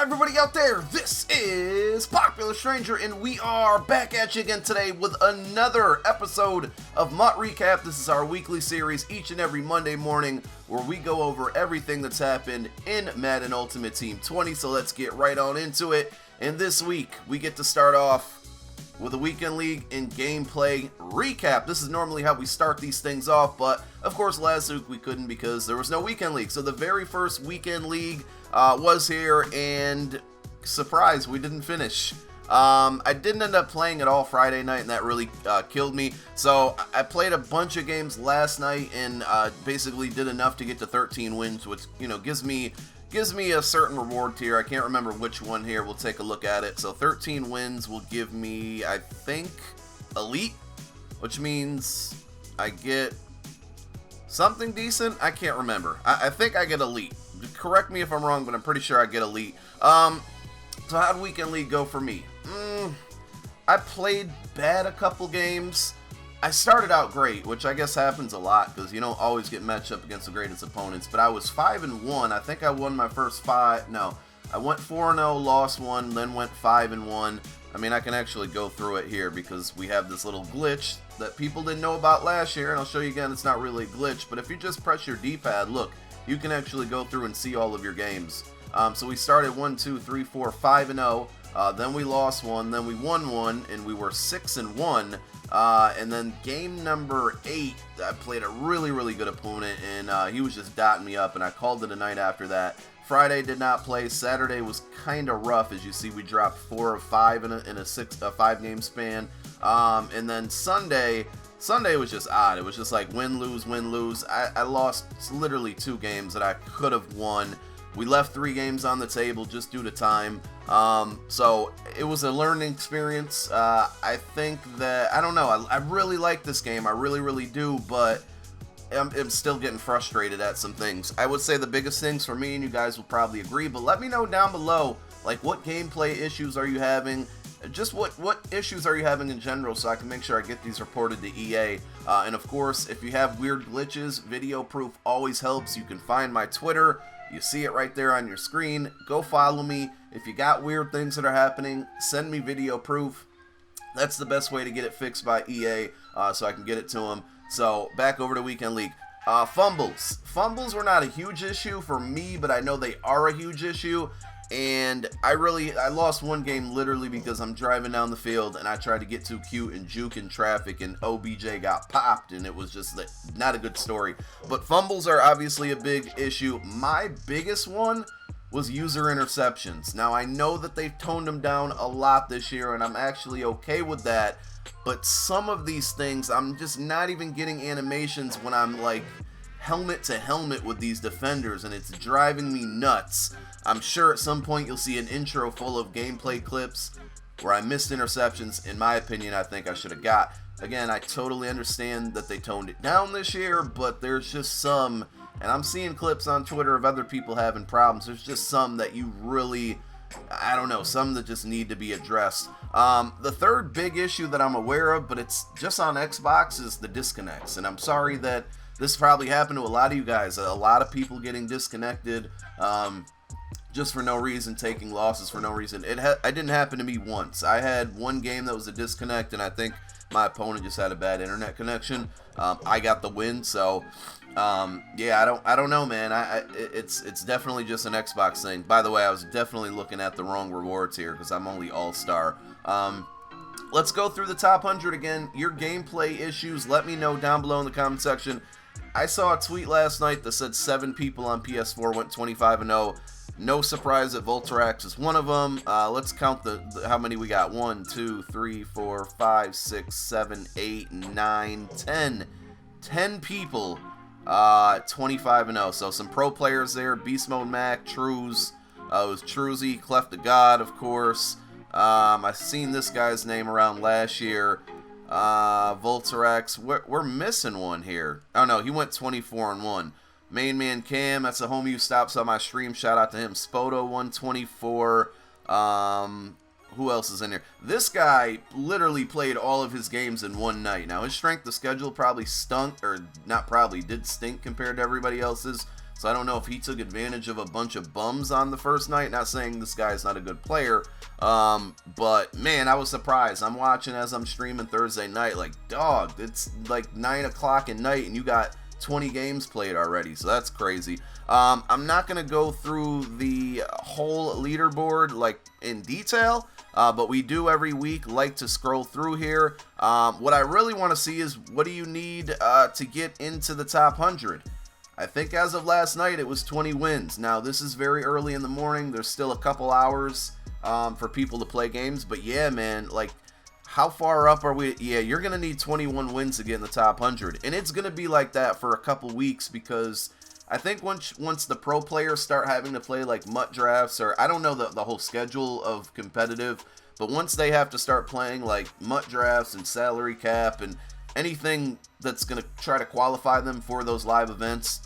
everybody out there? This is Popular Stranger, and we are back at you again today with another episode of MUT Recap. This is our weekly series each and every Monday morning where we go over everything that's happened in Madden Ultimate Team 20, so let's get right on into it. And this week, we get to start off with a Weekend League and gameplay recap. This is normally how we start these things off, but of course last week we couldn't because there was no Weekend League. So the very first Weekend League was here, and surprise, we didn't finish. I didn't end up playing it all Friday night, and that really killed me. So I played a bunch of games last night and basically did enough to get to 13 wins, which, you know, gives me a certain reward tier. I can't remember which one here. We'll take a look at it. So 13 wins will give me, I think, Elite, which means I get something decent. I can't remember. I think I get Elite. Correct me if I'm wrong, but I'm pretty sure I get Elite. So how'd Weekend League go for me? I played bad a couple games. I started out great, which I guess happens a lot because you don't always get matched up against the greatest opponents, but I was 5-1. I think I won my first 5. No, I went 4-0, lost 1, then went 5-1. I mean, I can actually go through it here because we have this little glitch that people didn't know about last year, and I'll show you again. It's not really a glitch, but if you just press your D-pad, look, you can actually go through and see all of your games. So we started 1, 2, 3, 4, 5-0. Then we lost 1, then we won 1, and we were 6-1. And then game number 8, I played a really good opponent, and he was just dotting me up, and I called it a night after that. Friday did not play. Saturday was kind of rough. As you see, we dropped 4 of 5 in a 5-game span. And then Sunday was just odd. It was just like win, lose, win, lose. I lost literally 2 games that I could have won. We left 3 games on the table just due to time. So it was a learning experience. I think that, I don't know, I really like this game. I really do, but I'm still getting frustrated at some things. I would say the biggest things for me, and you guys will probably agree, but let me know down below, like, what gameplay issues are you having? Just what issues are you having in general, so I can make sure I get these reported to EA. And of course, if you have weird glitches, video proof always helps. You can find my Twitter. You see it right there on your screen. Go follow me. If you got weird things that are happening, send me video proof. That's the best way to get it fixed by EA, so I can get it to them. So back over to Weekend League. Fumbles. Fumbles were not a huge issue for me, but I know they are a huge issue. And I lost 1 game literally because I'm driving down the field and I tried to get too cute and juke in traffic, and OBJ got popped, and it was just not a good story. But fumbles are obviously a big issue. My biggest one was user interceptions. Now I know that they've toned them down a lot this year, and I'm actually okay with that. But some of these things, I'm just not even getting animations when I'm like helmet to helmet with these defenders, and it's driving me nuts. I'm sure at some point you'll see an intro full of gameplay clips where I missed interceptions. In my opinion, I think I should have got. Again, I totally understand that they toned it down this year, but there's just some, and I'm seeing clips on Twitter of other people having problems. There's just some that you really, I don't know, some that just need to be addressed. The third big issue that I'm aware of, but it's just on Xbox, is the disconnects. And I'm sorry that this probably happened to a lot of you guys. A lot of people getting disconnected just for no reason, taking losses for no reason. It didn't happen to me once. I had 1 game that was a disconnect, and I think my opponent just had a bad internet connection. I got the win, so yeah, I don't know, man. It's definitely just an Xbox thing. By the way, I was definitely looking at the wrong rewards here because I'm only All-Star. Let's go through the top 100 again. Your gameplay issues, let me know down below in the comment section. I saw a tweet last night that said 7 people on PS4 went 25-0. No surprise that Volterax is one of them. Let's count how many we got. 1, 2, 3, 4, 5, 6, 7, 8, 9, 10. 10 people 25-0. So some pro players there. Beast Mode Mac, Trues. It was Truzy, Cleft the God, of course. I've seen this guy's name around last year. Volterax. We're missing one here. Oh no, he went 24-1. Main Man Cam, that's a homie who stops on my stream. Shout out to him. Spoto 124. Who else is in here? This guy literally played all of his games in one night. Now his strength of schedule probably stunk, or not probably, did stink compared to everybody else's. So I don't know if he took advantage of a bunch of bums on the first night. Not saying this guy's not a good player, but man, I was surprised. I'm watching as I'm streaming Thursday night, like, dog, it's like 9 o'clock at night and you got 20 games played already, so that's crazy. I'm not going to go through the whole leaderboard like in detail, but we do every week like to scroll through here. What I really want to see is what do you need to get into the top 100? I think as of last night it was 20 wins. Now this is very early in the morning. There's still a couple hours for people to play games, but yeah, man, like, how far up are we? Yeah, you're going to need 21 wins to get in the top 100. And it's going to be like that for a couple weeks because I think once the pro players start having to play like MUT drafts, or I don't know the whole schedule of competitive, but once they have to start playing like MUT drafts and salary cap and anything that's going to try to qualify them for those live events,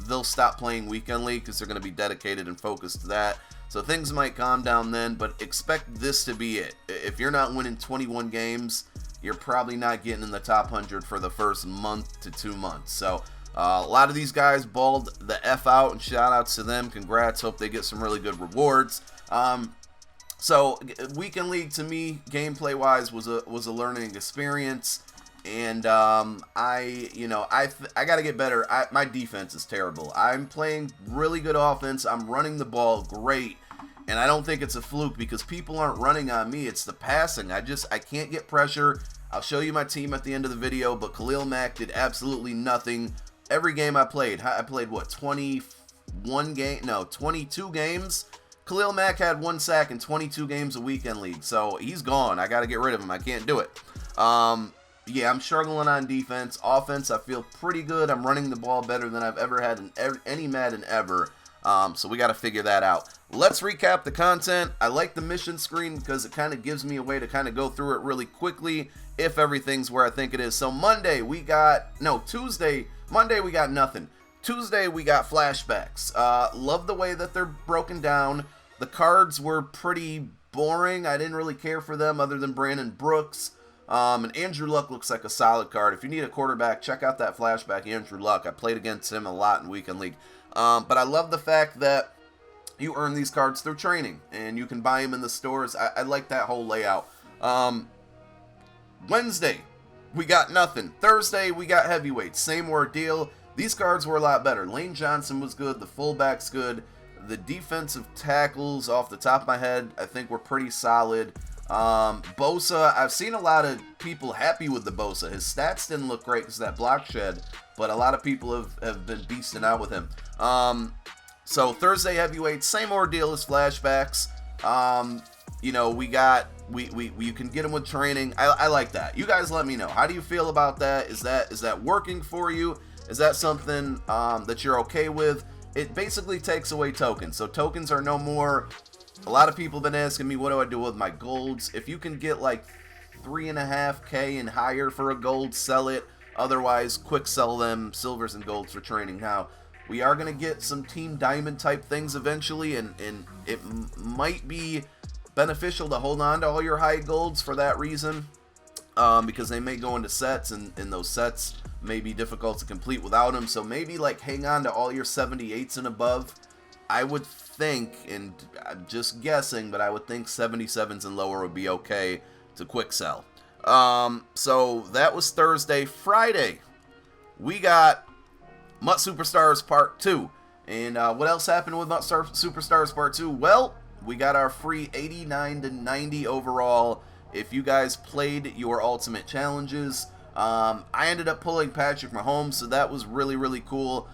they'll stop playing Weekend League because they're going to be dedicated and focused to that. So things might calm down then, but expect this to be it. If you're not winning 21 games, you're probably not getting in the top 100 for the first month to 2 months. So a lot of these guys balled the F out, and shout outs to them. Congrats. Hope they get some really good rewards. So Weekend League to me, gameplay wise, was a learning experience. And I got to get better. My defense is terrible. I'm playing really good offense. I'm running the ball great. And I don't think it's a fluke because people aren't running on me. It's the passing. I can't get pressure. I'll show you my team at the end of the video, but Khalil Mack did absolutely nothing. Every game I played what, 22 games? Khalil Mack had 1 sack in 22 games of Weekend League. So he's gone. I got to get rid of him. I can't do it. Yeah, I'm struggling on defense. Offense, I feel pretty good. I'm running the ball better than I've ever had in any Madden ever. So we got to figure that out. Let's recap the content. I like the mission screen because it kind of gives me a way to kind of go through it really quickly if everything's where I think it is. So Monday, we got nothing. Tuesday, we got flashbacks. Love the way that they're broken down. The cards were pretty boring. I didn't really care for them other than Brandon Brooks. And Andrew Luck looks like a solid card. If you need a quarterback, check out that flashback, Andrew Luck. I played against him a lot in Weekend League. But I love the fact that you earn these cards through training, and you can buy them in the stores. I like that whole layout. Wednesday, we got nothing. Thursday, we got heavyweights. Same ordeal. These cards were a lot better. Lane Johnson was good. The fullback's good. The defensive tackles, off the top of my head, I think were pretty solid. Bosa, I've seen a lot of people happy with the Bosa. His stats didn't look great because of that block shed, but a lot of people have been beasting out with him. So Thursday heavyweight, same ordeal as flashbacks. You can get them with training. I like that. You guys let me know. How do you feel about that? Is that working for you? Is that something that you're okay with? It basically takes away tokens. So tokens are no more. A lot of people have been asking me, what do I do with my golds? If you can get like 3.5K and higher for a gold, sell it. Otherwise, quick sell them silvers and golds for training. Now, we are going to get some Team Diamond type things eventually, and it might be beneficial to hold on to all your high golds for that reason, because they may go into sets, and those sets may be difficult to complete without them. So maybe like hang on to all your 78s and above. I would think, and I'm just guessing, but I would think 77s and lower would be okay to quick sell. So that was Thursday. Friday, we got MUT Superstars Part 2. And what else happened with MUT Superstars Part 2? Well, we got our free 89-90 overall if you guys played your Ultimate Challenges. I ended up pulling Patrick Mahomes, so that was really, really cool.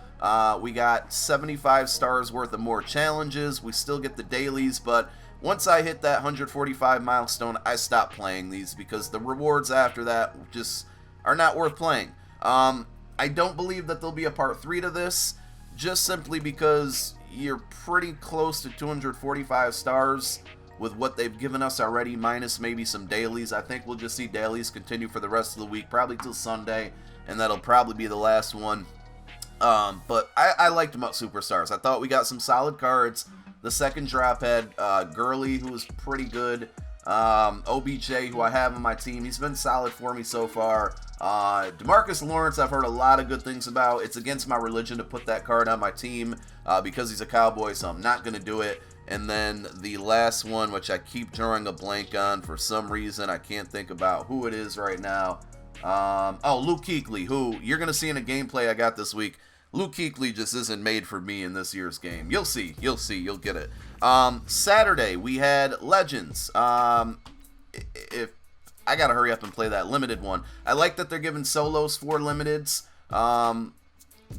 We got 75 stars worth of more challenges. We still get the dailies, but once I hit that 145 milestone, I stopped playing these because the rewards after that just are not worth playing. I don't believe that there'll be a part 3 to this, just simply because you're pretty close to 245 stars with what they've given us already, minus maybe some dailies. I think we'll just see dailies continue for the rest of the week, probably till Sunday, and that'll probably be the last one. But I liked MUT Superstars. I thought we got some solid cards. The second drop had Gurley, who was pretty good. OBJ, who I have on my team, he's been solid for me so far. DeMarcus Lawrence, I've heard a lot of good things about. It's against my religion to put that card on my team because he's a Cowboy, so I'm not going to do it. And then the last one, which I keep drawing a blank on for some reason. I can't think about who it is right now. Luke Kuechly, who you're going to see in a gameplay I got this week. Luke Kuechly just isn't made for me in this year's game. You'll see, you'll get it. Saturday, we had Legends. If I got to hurry up and play that limited one. I like that they're giving solos 4 limiteds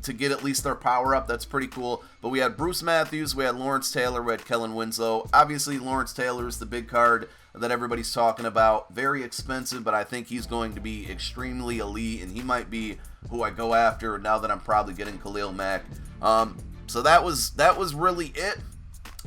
to get at least their power up. That's pretty cool. But we had Bruce Matthews, we had Lawrence Taylor, we had Kellen Winslow. Obviously, Lawrence Taylor is the big card that everybody's talking about. Very expensive, but I think he's going to be extremely elite, and he might be who I go after now that I'm probably getting Khalil Mack. So that was really it.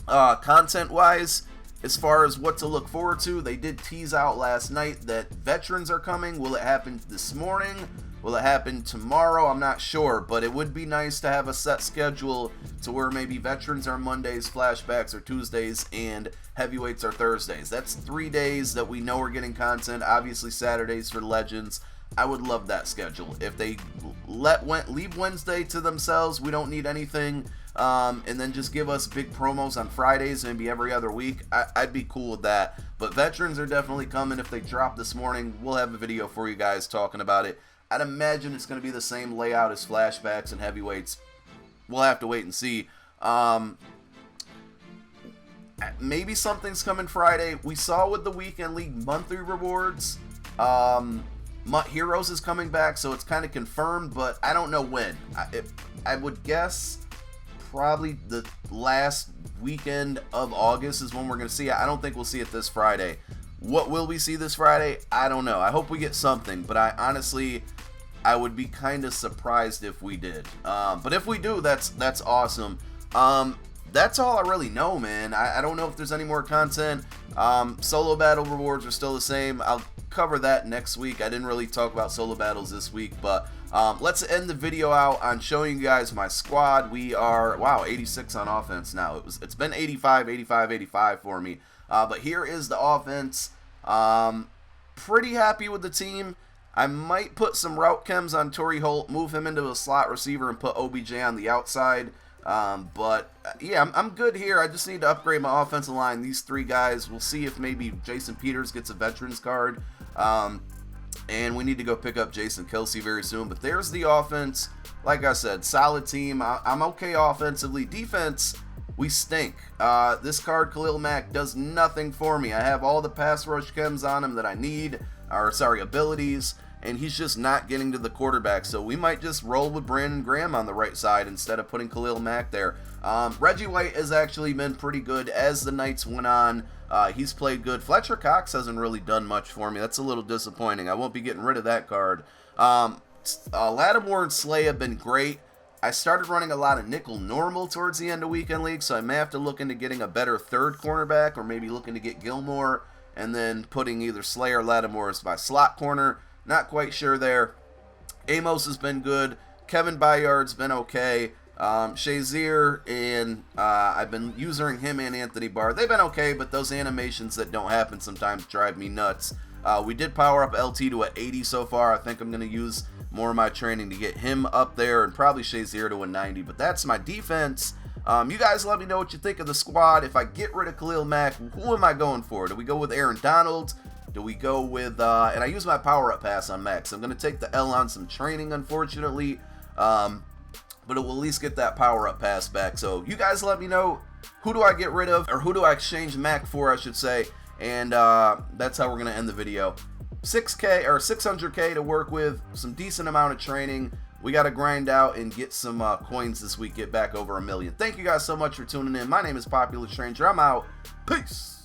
Content-wise, as far as what to look forward to, they did tease out last night that veterans are coming. Will it happen this morning? Will it happen tomorrow? I'm not sure, but it would be nice to have a set schedule to where maybe veterans are Mondays, flashbacks are Tuesdays, and heavyweights are Thursdays. That's 3 days that we know we're getting content. Obviously, Saturdays for Legends. I would love that schedule. If they leave Wednesday to themselves, we don't need anything, and then just give us big promos on Fridays, maybe every other week, I'd be cool with that. But veterans are definitely coming. If they drop this morning, we'll have a video for you guys talking about it. I'd imagine it's going to be the same layout as flashbacks and heavyweights. We'll have to wait and see. Maybe something's coming Friday. We saw with the Weekend League monthly rewards, MUT Heroes is coming back, so it's kind of confirmed, but I don't know when. I would guess probably the last weekend of August is when we're going to see it. I don't think we'll see it this Friday. What will we see this Friday? I don't know. I hope we get something, but I would be kind of surprised if we did. But if we do, that's awesome. That's all I really know, man. I don't know if there's any more content. Solo battle rewards are still the same. I'll cover that next week. I didn't really talk about solo battles this week, but let's end the video out on showing you guys my squad. We are, wow, 86 on offense now. It's been 85 for me. But here is the offense. Pretty happy with the team. I might put some route chems on Torrey Holt, move him into a slot receiver, and put OBJ on the outside. But yeah, I'm good here. I just need to upgrade my offensive line. These 3 guys. We'll see if maybe Jason Peters gets a veterans card. And we need to go pick up Jason Kelsey very soon. But there's the offense. Like I said, solid team. I'm okay offensively. Defense, we stink. This card, Khalil Mack, does nothing for me. I have all the pass rush chems on him that I need, abilities, and he's just not getting to the quarterback. So we might just roll with Brandon Graham on the right side instead of putting Khalil Mack there. Reggie White has actually been pretty good as the nights went on. He's played good. Fletcher Cox hasn't really done much for me. That's a little disappointing. I won't be getting rid of that card. Lattimore and Slay have been great. I started running a lot of nickel normal towards the end of Weekend League, so I may have to look into getting a better third cornerback, or maybe looking to get Gilmore and then putting either Slay or Lattimore as my slot corner. Not quite sure there. Amos has been good. Kevin Byard's been okay. Shazier and I've been using him and Anthony Barr. They've been okay, but those animations that don't happen sometimes drive me nuts. We did power up LT to an 80 so far. I think I'm going to use more of my training to get him up there, and probably Shazier to a 90. But that's my defense. You guys let me know what you think of the squad. If I get rid of Khalil Mack, who am I going for? Do we go with Aaron Donald? Do we go with, and I use my power-up pass on Max. I'm going to take the L on some training, unfortunately. But it will at least get that power-up pass back. So you guys let me know, who do I get rid of, or who do I exchange Mac for, I should say. And that's how we're going to end the video. 6K or 600K to work with, some decent amount of training. We got to grind out and get some coins this week, get back over 1 million. Thank you guys so much for tuning in. My name is Popular Stranger. I'm out. Peace.